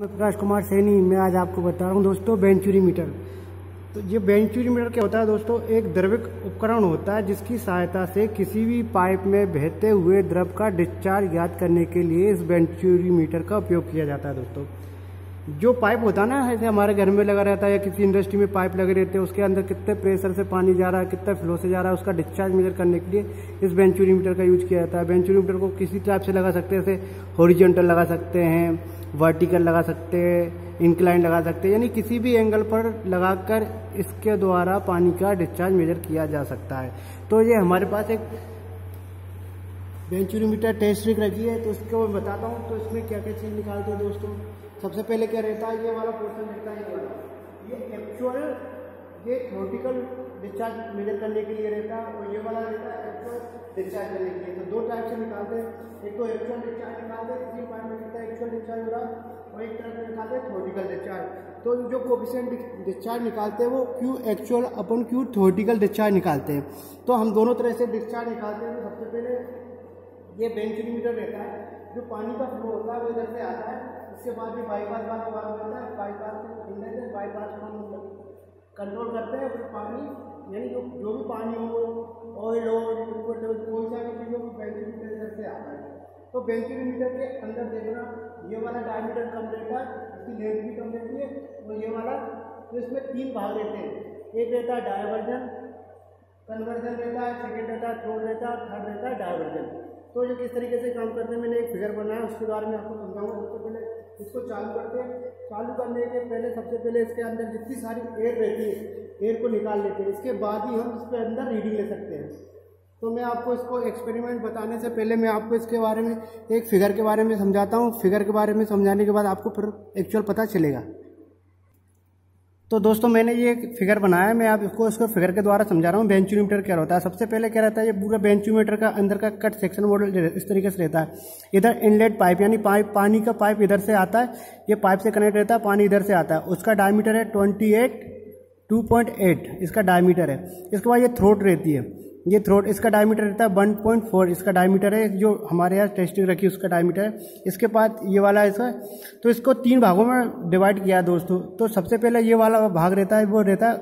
मैं प्रकाश कुमार सैनी। मैं आज आपको बता रहा हूँ दोस्तों वेंचुरी मीटर। तो ये वेंचुरी मीटर क्या होता है दोस्तों, एक द्रविक उपकरण होता है जिसकी सहायता से किसी भी पाइप में बहते हुए द्रव का डिस्चार्ज ज्ञात करने के लिए इस वेंचुरी मीटर का उपयोग किया जाता है। दोस्तों जो पाइप होता है ना, ऐसे हमारे घर में लगा रहता है या किसी इंडस्ट्री में पाइप लगे रहते हैं, उसके अंदर कितने प्रेशर से पानी जा रहा है, कितना फ्लो से जा रहा है, उसका डिस्चार्ज मेजर करने के लिए इस वेंचुरी मीटर का यूज किया जाता है। वेंचुरी मीटर को किसी टाइप से लगा सकते हैं, जैसे हॉरिजॉन्टल लगा सकते हैं, वर्टिकल लगा सकते हैं, इंक्लाइन लगा सकते हैं, यानी किसी भी एंगल पर लगाकर इसके द्वारा पानी का डिस्चार्ज मेजर किया जा सकता है। तो ये हमारे पास एक वेंचुरी मीटर टेस्ट स्ट्रिक रखी है, तो उसको मैं बताता हूँ। तो इसमें क्या क्या चीज़ निकालते हैं दोस्तों। सबसे पहले क्या रहता है, ये वाला पोर्शन रहता है, ये वाला, ये एक्चुअल, ये थ्योरेटिकल डिस्चार्ज मेजर करने के लिए रहता है, और ये वाला रहता है एक्चुअल डिस्चार्ज करने के लिए। तो दो टाइप से निकालते हैं, एक तो एक्चुअल डिस्चार्ज निकालते हैं, किसी पाइप में कितना एक्चुअल डिस्चार्ज हो रहा है, और एक तरफ से निकालते हैं थ्योरेटिकल डिस्चार्ज। तो जो कोएफिशिएंट डिस्चार्ज निकालते हैं वो Q actual upon Q theoretical discharge निकालते हैं। तो हम दोनों तरह से डिस्चार्ज निकालते हैं। तो सबसे पहले ये वेंचुरी मीटर रहता है, जो पानी का फ्लो होता है वो इधर से आता है, इसके बाद भी बाईपास वाला भाग होता है, बाईपास से बाईपास को हम कंट्रोल करते हैं। फिर पानी यानी जो भी पानी हो, ऑयल हो, कोई सा भी चीज़ हो, वेंचुरी मीटर इधर से आता है। तो वेंचुरी मीटर के अंदर देखना, ये वाला डायमीटर कम रहता है, इसकी लेंथ भी कम रहती है, और ये वाला, तो इसमें तीन भाग रहते हैं। एक रहता है डायवर्जन, कन्वर्जन रहता है, सेकेंड रहता है थ्रोट रहता है, थर्ड रहता है डायवर्जन। तो ये किस तरीके से काम करते हैं मैंने एक फिगर बनाया, उसके बारे में आपको समझाऊंगा। सबसे पहले इसको चालू करते हैं। चालू करने के पहले सबसे पहले इसके अंदर जितनी सारी एयर रहती है, एयर को निकाल लेते हैं, इसके बाद ही हम इसके अंदर रीडिंग ले सकते हैं। तो मैं आपको इसको एक्सपेरिमेंट बताने से पहले मैं आपको इसके बारे में एक फिगर के बारे में समझाता हूँ। फिगर के बारे में समझाने के बाद आपको फिर एक्चुअल पता चलेगा। तो दोस्तों मैंने ये एक फिगर बनाया है, मैं आप इसको फिगर के द्वारा समझा रहा हूँ। वेंचुरी मीटर क्या होता है। सबसे पहले क्या रहता है, ये पूरा वेंचुरी मीटर का अंदर का कट सेक्शन मॉडल इस तरीके से रहता है। इधर इनलेट पाइप यानी पानी का पाइप इधर से आता है, ये पाइप से कनेक्ट रहता है, पानी इधर से आता है। उसका डायमीटर है 2.8 इसका डायमीटर है। इसके बाद ये थ्रोट रहती है, ये थ्रोट, इसका डायमीटर रहता है 1.4 इसका डायमीटर है, जो हमारे यहाँ टेस्टिंग रखी है उसका डायमीटर है। इसके बाद ये वाला इसका, तो इसको तीन भागों में डिवाइड किया है दोस्तों। तो सबसे पहले ये वाला भाग रहता है, वो रहता है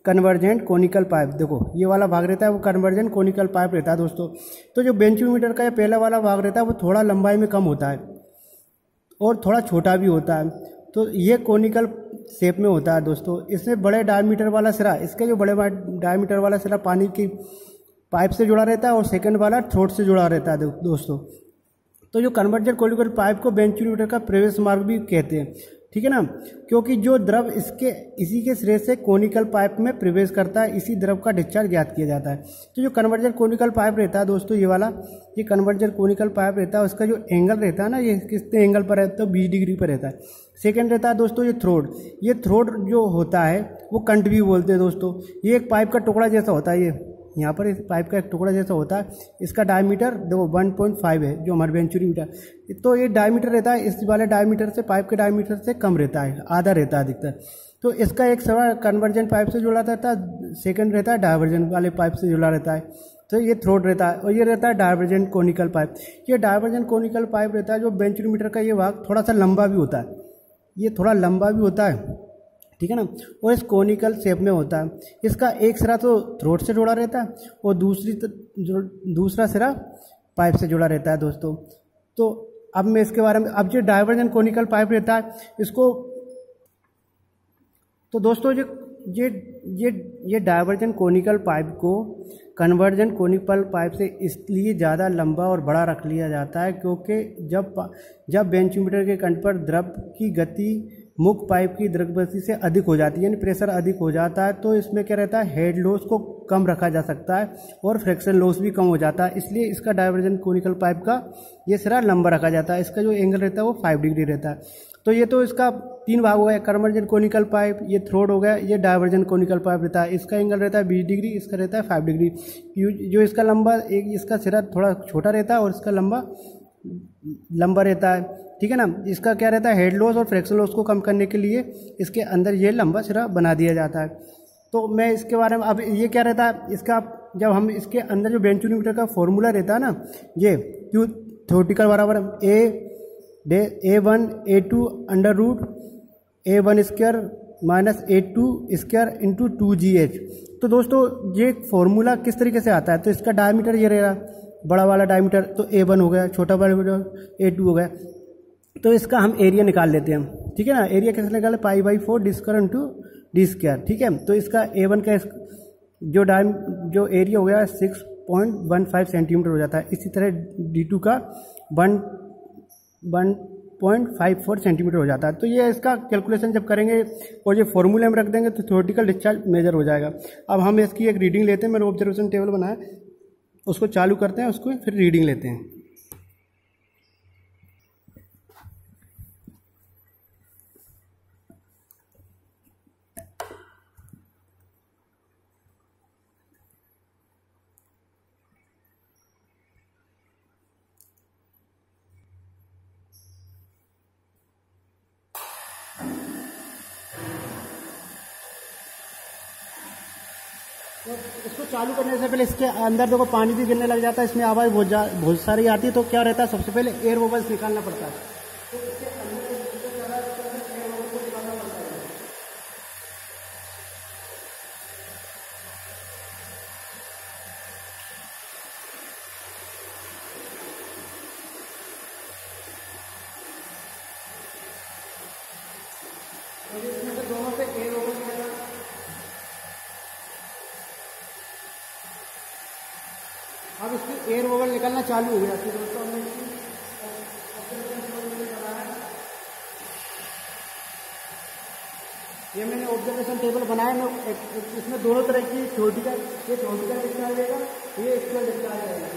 कन्वर्जेंट कोनिकल पाइप। देखो ये वाला भाग रहता है, वो कन्वर्जेंट कोनिकल पाइप रहता है दोस्तों। तो जो वेंचुरी मीटर का ये पहला वाला भाग रहता है, वो थोड़ा लंबाई में कम होता है और थोड़ा छोटा भी होता है। तो ये कोनिकल शेप में होता है दोस्तों। इसमें बड़े डायमीटर वाला सिरा, इसका जो बड़े डायमीटर वाला सिरा पानी की पाइप से जुड़ा रहता है, और सेकंड वाला थ्रोट से जुड़ा रहता है दोस्तों। तो जो कन्वर्जन कोनिकल पाइप को वेंचुरी मीटर का प्रवेश मार्ग भी कहते हैं, ठीक है ना, क्योंकि जो द्रव इसी के सिरे से कोनिकल पाइप में प्रवेश करता है, इसी द्रव का डिस्चार्ज ज्ञात किया जाता है। तो जो कन्वर्जन कोनिकल पाइप रहता है दोस्तों, ये वाला, ये कन्वर्जन कोनिकल पाइप रहता है, उसका जो एंगल रहता है ना, ये कितने एंगल पर है, तो 20 डिग्री पर रहता है। सेकेंड रहता है दोस्तों ये थ्रोट। ये थ्रोट जो होता है वो कंट भी बोलते हैं दोस्तों। ये एक पाइप का टुकड़ा जैसा होता है, ये यहाँ पर इस पाइप का एक टुकड़ा जैसा होता है। इसका डायमीटर देखो 1.5 है, जो हमारे वेंचुरी मीटर। तो ये डायमीटर रहता है, इस वाले डायमीटर से, पाइप के डायमीटर से कम रहता है, आधा रहता है अधिकतर। तो इसका एक सवा कन्वर्जन पाइप से जुड़ा रहता है, सेकंड रहता है डायवर्जन वाले पाइप से जुड़ा रहता है। तो ये थ्रोट रहता है, और ये रहता है डायवर्जन कोनिकल पाइप। ये डायवर्जन कोनिकल पाइप रहता है, जो वेंचुरी मीटर का ये भाग थोड़ा सा लंबा भी होता है, ये थोड़ा लंबा भी होता है, ठीक है ना, और इस कोनिकल शेप में होता है। इसका एक सिरा तो थ्रोट से जुड़ा रहता है, और दूसरा सिरा पाइप से जुड़ा रहता है दोस्तों। तो अब मैं इसके बारे में, अब जो डायवर्जन कोनिकल पाइप रहता है इसको, तो दोस्तों ये डायवर्जन कोनिकल पाइप को कन्वर्जन कोनिकल पाइप से इसलिए ज़्यादा लंबा और बड़ा रख लिया जाता है, क्योंकि जब वेंचुरी मीटर के कंठ पर द्रव की गति मुख्य पाइप की द्रव्यगति से अधिक हो जाती है, यानी प्रेशर अधिक हो जाता है, तो इसमें क्या रहता है, हेड लॉस को कम रखा जा सकता है और फ्रिक्शन लॉस भी कम हो जाता है। इसलिए इसका डायवर्जन कोनिकल पाइप का ये सिरा लंबा रखा जाता है। इसका जो एंगल रहता है वो 5 डिग्री रहता है। तो ये तो इसका तीन भाग हो गया, कन्वर्जन कोनिकल पाइप, ये थ्रोट हो गया, ये डायवर्जन कोनिकल पाइप रहता है। इसका एंगल रहता है 20 डिग्री, इसका रहता है 5 डिग्री। जो इसका लंबा, एक इसका सिरा थोड़ा छोटा रहता है और इसका लंबा रहता है, ठीक है ना। इसका क्या रहता है, हेड लॉस और फ्रिक्शन लॉस को कम करने के लिए इसके अंदर ये लंबा सिरा बना दिया जाता है। तो मैं इसके बारे में, अब ये क्या रहता है इसका, जब हम इसके अंदर जो वेंचुरी मीटर का फॉर्मूला रहता है ना, ये क्यू थ्योरेटिकल बराबर A A1 A2 under root A1 square minus A2 square into 2GH। तो दोस्तों ये फॉर्मूला किस तरीके से आता है, तो इसका डायमीटर ये रहेगा, बड़ा वाला डायमीटर तो A1 हो गया, छोटा वाला A2 हो गया। तो इसका हम एरिया निकाल लेते हैं, ठीक है ना। एरिया कैसे निकाले, π/4 d square into d square, ठीक है। तो इसका A1 का जो एरिया हो गया 6.15 सेंटीमीटर हो जाता है। इसी तरह D2 का 1.54 सेंटीमीटर हो जाता है। तो ये इसका कैलकुलेशन जब करेंगे और ये फॉर्मूले में रख देंगे तो थ्योरेटिकल डिस्चार्ज मेजर हो जाएगा। अब हम इसकी एक रीडिंग लेते हैं, मैंने ऑब्जर्वेशन टेबल बनाया, उसको चालू करते हैं, उसको फिर रीडिंग लेते हैं। तो इसको चालू करने से पहले इसके अंदर देखो पानी भी गिरने लग जाता है, इसमें आवाज़ बहुत सारी आती है। तो क्या रहता है, सबसे पहले एयर बबल्स निकालना पड़ता है। तो इसके अंदर एयर बबल्स को निकालना पड़ता है। और इसमें से दोनों से एयर बबल्स निकलना, अब इसकी एयर बबल निकलना चालू हो गया। तो दोस्तों हमने ये मैंने ऑब्जर्वेशन टेबल बनाया, मैं इसमें दोनों तरह की थ्योरेटिकल, ये थ्योरेटिकल डिस्चार्ज रहेगा, ये एक्चुअल डिस्चार्ज रहेगा।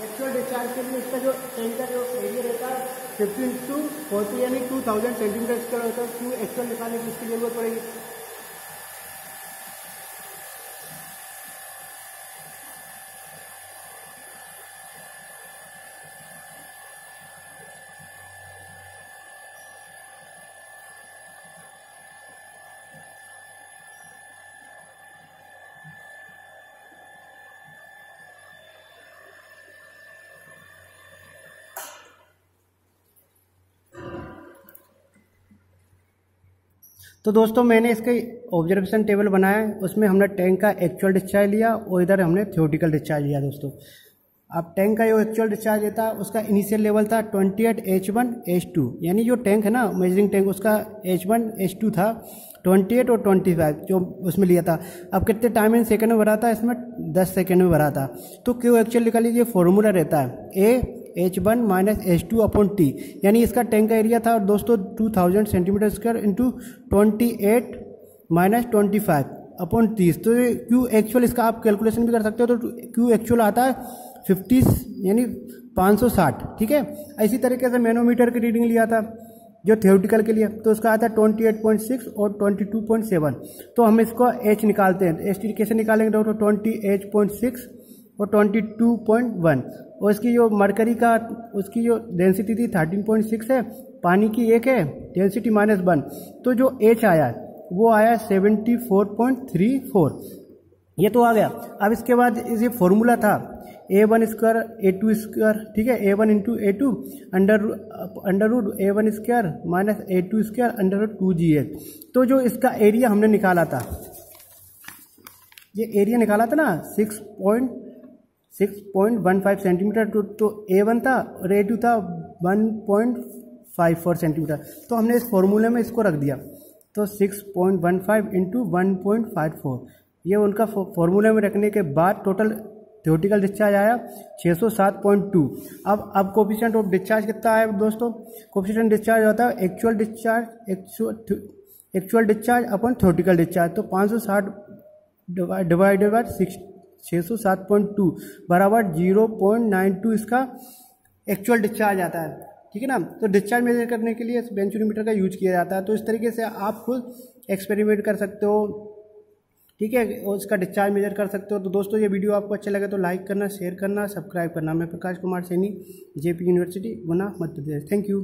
एक्चुअल डिस्चार्ज के लिए इसका जो टैंक का जो एरिया रहता है 50 इंटू 40 यानी 2000 सेंटीमीटर स्क्वायर होता है। क्यों एक्चुअल निकालने की इसकी जरूरत पड़ेगी। तो दोस्तों मैंने इसका ऑब्जर्वेशन टेबल बनाया है, उसमें हमने टैंक का एक्चुअल डिस्चार्ज लिया और इधर हमने थ्योरेटिकल डिस्चार्ज लिया। दोस्तों अब टैंक का जो एक्चुअल डिस्चार्ज था उसका इनिशियल लेवल था 28 H1H2, यानी जो टैंक है ना मेजरिंग टैंक, उसका H1H2 था 28 और 25 जो उसमें लिया था। अब कितने टाइम इन सेकंड में भरा था, इसमें 10 सेकंड में भरा था। तो क्यों एक्चुअल निकाल लीजिए, फॉर्मूला रहता है H1 माइनस H2/T, यानी इसका टैंक का एरिया था दोस्तों 2000 सेंटीमीटर स्क्वायर इंटू 28 माइनस 25/30। तो क्यू एक्चुअल इसका आप कैलकुलेशन भी कर सकते हो। तो क्यू एक्चुअल आता है 50 यानी 560, ठीक है। इसी तरीके से मैनोमीटर की रीडिंग लिया था जो थ्योरेटिकल के लिए, तो उसका आता है 28.6 और 22.7। तो हम इसको H निकालते हैं। एच कैसे निकालेंगे दोस्तों, 28.6 और 22.1, और इसकी जो मरकरी का उसकी जो डेंसिटी थी 13.6 है, पानी की 1 है, डेंसिटी -1, तो जो H आया वो आया 74.34, ये तो आ गया। अब इसके बाद ये फॉर्मूला था A1 स्क्वायर A2 स्क्वायर, ठीक है, A1 into A2 under root A1 square minus A2 square under root 2GH। तो जो इसका एरिया हमने निकाला था, ये एरिया निकाला था ना 6.15 सेंटीमीटर, तो A1 था और A2 था 1.54 सेंटीमीटर। तो हमने इस फॉर्मूले में इसको रख दिया, तो 6.15 इंटू 1.54, ये उनका फॉर्मूले में रखने के बाद टोटल थ्योरेटिकल डिस्चार्ज आया 607.2। अब कोफिशिएंट ऑफ डिस्चार्ज कितना आया दोस्तों, कोफिशिएंट डिस्चार्ज होता है एक्चुअल डिस्चार्ज अपन थ्योरेटिकल डिस्चार्ज, तो 560 डिवाइडेड बाय 607.2 बराबर 0.92 इसका एक्चुअल डिस्चार्ज आता है। ठीक है ना। तो डिस्चार्ज मेजर करने के लिए बेंचोमीटर का यूज किया जाता है। तो इस तरीके से आप खुद एक्सपेरिमेंट कर सकते हो, ठीक है, और इसका डिस्चार्ज मेजर कर सकते हो। तो दोस्तों ये वीडियो आपको अच्छा लगे तो लाइक करना, शेयर करना, सब्सक्राइब करना। मैं Prakash Kumar Saini, JP university Guna, Madhya Pradesh. Thank you.